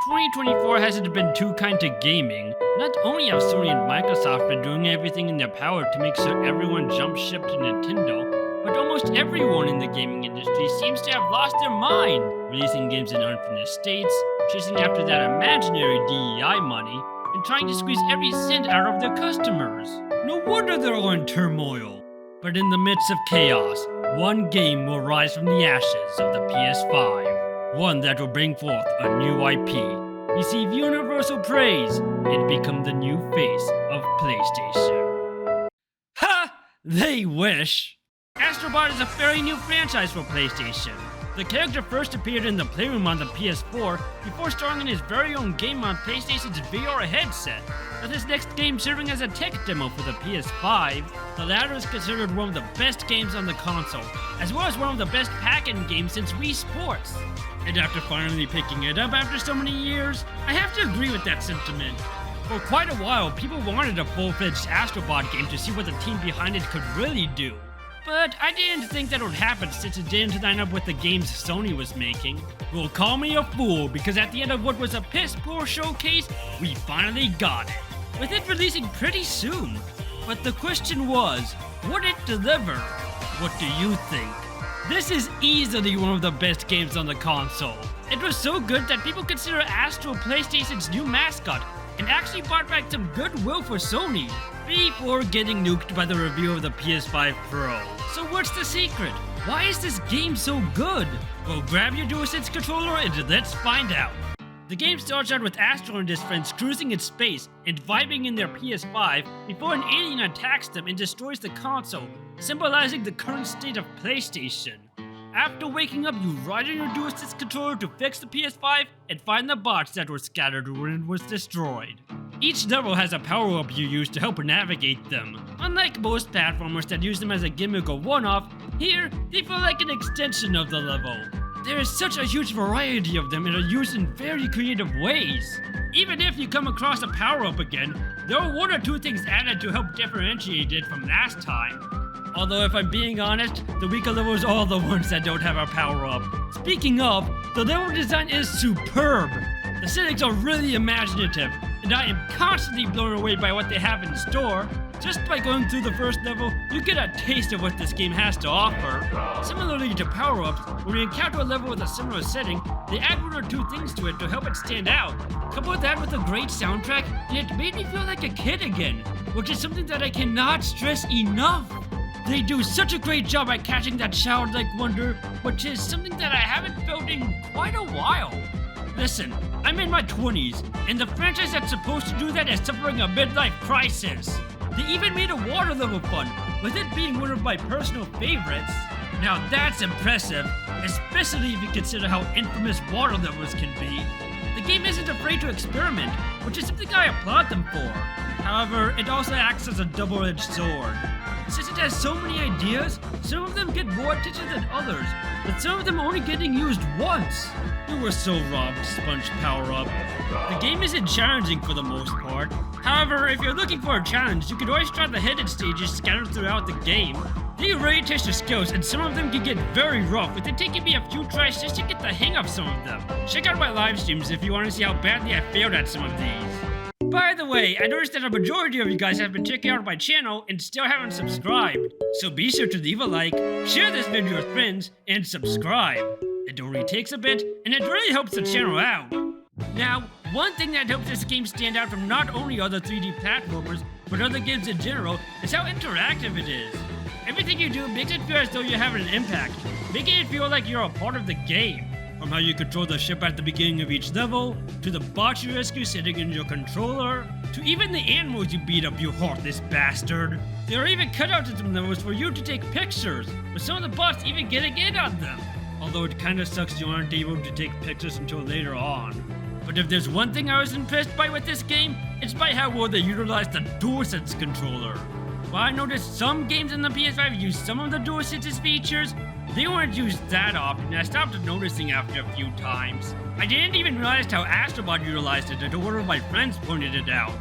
2024 hasn't been too kind to gaming. Not only have Sony and Microsoft been doing everything in their power to make sure everyone jumps ship to Nintendo, but almost everyone in the gaming industry seems to have lost their mind, releasing games in unfinished states, chasing after that imaginary DEI money, and trying to squeeze every cent out of their customers. No wonder they're all in turmoil. But in the midst of chaos, one game will rise from the ashes of the PS5. One that will bring forth a new IP, receive universal praise, and become the new face of PlayStation. Ha! They wish! Astro Bot is a very new franchise for PlayStation. The character first appeared in the Playroom on the PS4 before starring in his very own game on PlayStation's VR headset, with his next game serving as a tech demo for the PS5. The latter is considered one of the best games on the console, as well as one of the best pack-in games since Wii Sports. And after finally picking it up after so many years, I have to agree with that sentiment. For quite a while, people wanted a full-fledged Astro Bot game to see what the team behind it could really do. But I didn't think that would happen since it didn't line up with the games Sony was making. Well, call me a fool, because at the end of what was a piss-poor showcase, we finally got it, with it releasing pretty soon. But the question was, would it deliver? What do you think? This is easily one of the best games on the console. It was so good that people consider Astro PlayStation's new mascot, and actually brought back some goodwill for Sony, before getting nuked by the review of the PS5 Pro. So what's the secret? Why is this game so good? Well, grab your DualSense controller and let's find out. The game starts out with Astro and his friends cruising in space and vibing in their PS5 before an alien attacks them and destroys the console, symbolizing the current state of PlayStation. After waking up, you ride on your DualSense controller to fix the PS5 and find the bots that were scattered when it was destroyed. Each level has a power-up you use to help navigate them. Unlike most platformers that use them as a gimmick or one-off, here they feel like an extension of the level. There is such a huge variety of them and are used in very creative ways. Even if you come across a power-up again, there are one or two things added to help differentiate it from last time. Although if I'm being honest, the weaker levels are all the ones that don't have our power-up. Speaking of, the level design is superb. The settings are really imaginative, and I am constantly blown away by what they have in store. Just by going through the first level, you get a taste of what this game has to offer. Similarly to power-ups, when you encounter a level with a similar setting, they add one or two things to it to help it stand out. Couple that with a great soundtrack, and it made me feel like a kid again, which is something that I cannot stress enough. They do such a great job at catching that childlike wonder, which is something that I haven't felt in quite a while. Listen, I'm in my 20s, and the franchise that's supposed to do that is suffering a midlife crisis. They even made a water level fun, with it being one of my personal favorites. Now that's impressive, especially if you consider how infamous water levels can be. The game isn't afraid to experiment, which is something I applaud them for. However, it also acts as a double-edged sword. Since it has so many ideas, some of them get more attention than others, but some of them only getting used once. You were so robbed, Sponge Power-Up. The game isn't challenging for the most part. However, if you're looking for a challenge, you could always try the hidden stages scattered throughout the game. They really test your skills, and some of them can get very rough, with it taking me a few tries just to get the hang of some of them. Check out my live streams if you want to see how badly I failed at some of these. By the way, I noticed that a majority of you guys have been checking out my channel and still haven't subscribed. So be sure to leave a like, share this video with friends, and subscribe. It only takes a bit, and it really helps the channel out. Now, one thing that helps this game stand out from not only other 3D platformers, but other games in general, is how interactive it is. Everything you do makes it feel as though you're having an impact, making it feel like you're a part of the game. From how you control the ship at the beginning of each level, to the bots you rescue sitting in your controller, to even the animals you beat up, you heartless bastard. There are even cutouts in some levels for you to take pictures, with some of the bots even getting in on them. Although it kinda sucks you aren't able to take pictures until later on. But if there's one thing I was impressed by with this game, it's by how well they utilized the DualSense controller. While I noticed some games in the PS5 use some of the DualSense's features, they weren't used that often, and I stopped noticing after a few times. I didn't even realize how AstroBot utilized it until one of my friends pointed it out.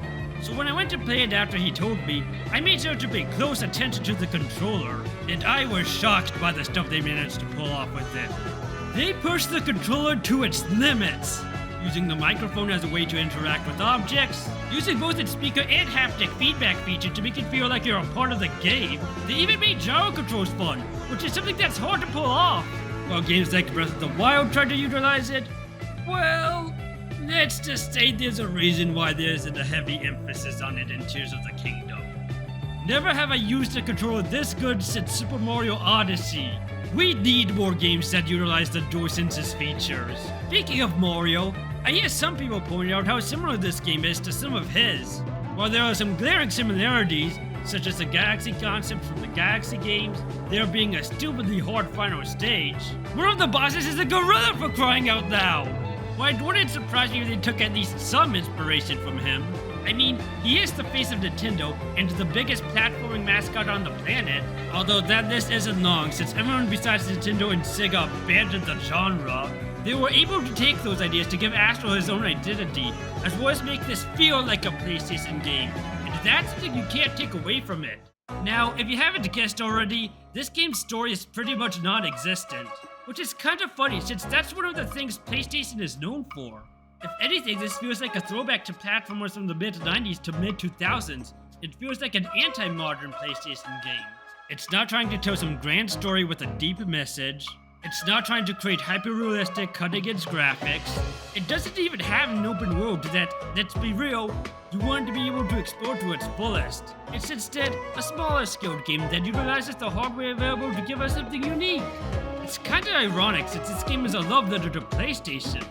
So when I went to play it after he told me, I made sure to pay close attention to the controller, and I was shocked by the stuff they managed to pull off with it. They pushed the controller to its limits. using the microphone as a way to interact with objects, using both its speaker and haptic feedback feature to make it feel like you're a part of the game. They even made gyro controls fun, which is something that's hard to pull off. While games like Breath of the Wild try to utilize it, well, let's just say there's a reason why there isn't a heavy emphasis on it in Tears of the Kingdom. Never have I used a controller this good since Super Mario Odyssey. We need more games that utilize the DualSense's features. Speaking of Mario, I hear some people point out how similar this game is to some of his. While there are some glaring similarities, such as the Galaxy concept from the Galaxy games, there being a stupidly hard final stage. One of the bosses is a gorilla, for crying out loud! Well, it wouldn't surprise me if they took at least some inspiration from him. I mean, he is the face of Nintendo and the biggest platforming mascot on the planet. Although that list isn't long, since everyone besides Nintendo and Sega abandoned the genre. They were able to take those ideas to give Astro his own identity, as well as make this feel like a PlayStation game. And that's something you can't take away from it. Now, if you haven't guessed already, this game's story is pretty much non-existent. Which is kind of funny, since that's one of the things PlayStation is known for. If anything, this feels like a throwback to platformers from the mid-90s to mid-2000s. It feels like an anti-modern PlayStation game. It's not trying to tell some grand story with a deep message. It's not trying to create hyper-realistic, cutting-edge graphics. It doesn't even have an open world that, let's be real, you want to be able to explore to its fullest. It's instead a smaller scaled game that utilizes the hardware available to give us something unique. It's kinda ironic since this game is a love letter to PlayStation.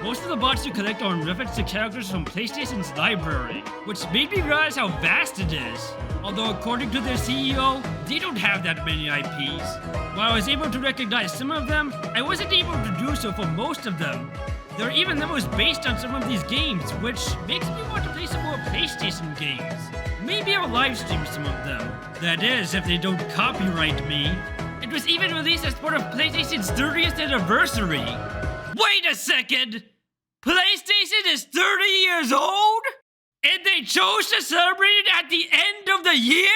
Most of the bots you collect are in reference to characters from PlayStation's library, which made me realize how vast it is. Although according to their CEO, they don't have that many IPs. While I was able to recognize some of them, I wasn't able to do so for most of them. There are even levels based on some of these games, which makes me want to play some more PlayStation games. Maybe I'll livestream some of them. That is, if they don't copyright me. It was even released as part of PlayStation's 30th anniversary. Wait a second! PlayStation is 30 years old? And they chose to celebrate it at the end of the year?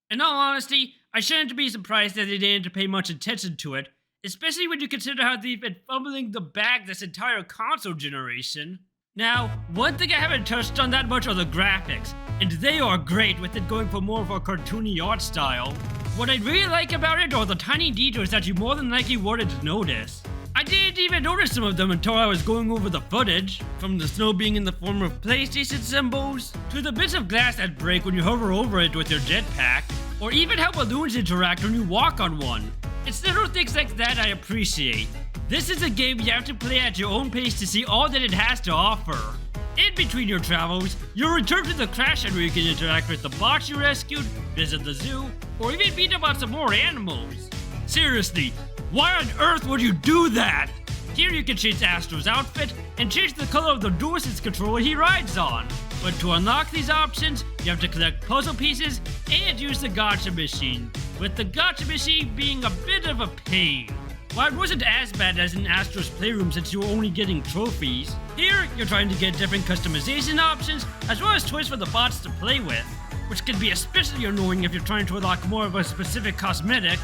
In all honesty, I shouldn't be surprised that they didn't pay much attention to it, especially when you consider how they've been fumbling the bag this entire console generation. Now, one thing I haven't touched on that much are the graphics, and they are great with it going for more of a cartoony art style. What I really like about it are the tiny details that you more than likely wouldn't notice. I didn't even notice some of them until I was going over the footage, from the snow being in the form of PlayStation symbols, to the bits of glass that break when you hover over it with your jetpack, or even how balloons interact when you walk on one. It's little things like that I appreciate. This is a game you have to play at your own pace to see all that it has to offer. In between your travels, you'll return to the crash where you can interact with the bots you rescued, visit the zoo, or even beat up on some more animals. Seriously, why on earth would you do that? Here you can change Astro's outfit and change the color of the DualSense controller he rides on. But to unlock these options, you have to collect puzzle pieces and use the gacha machine, with the gacha machine being a bit of a pain. While it wasn't as bad as in Astro's Playroom since you were only getting trophies, here you're trying to get different customization options as well as toys for the bots to play with, which can be especially annoying if you're trying to unlock more of a specific cosmetic.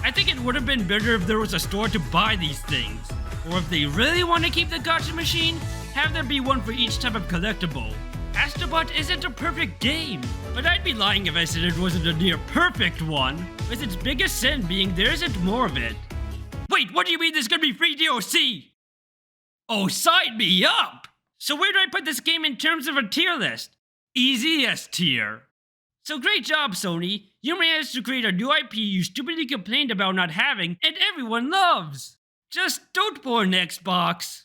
I think it would have been better if there was a store to buy these things, or if they really want to keep the gacha machine, have there be one for each type of collectible. AstroBot isn't a perfect game, but I'd be lying if I said it wasn't a near perfect one, with its biggest sin being there isn't more of it. Wait, what do you mean there's gonna be free DLC? Oh, sign me up! So where do I put this game in terms of a tier list? Easy S tier. So great job, Sony. You managed to create a new IP you stupidly complained about not having and everyone loves. Just don't pull an Xbox.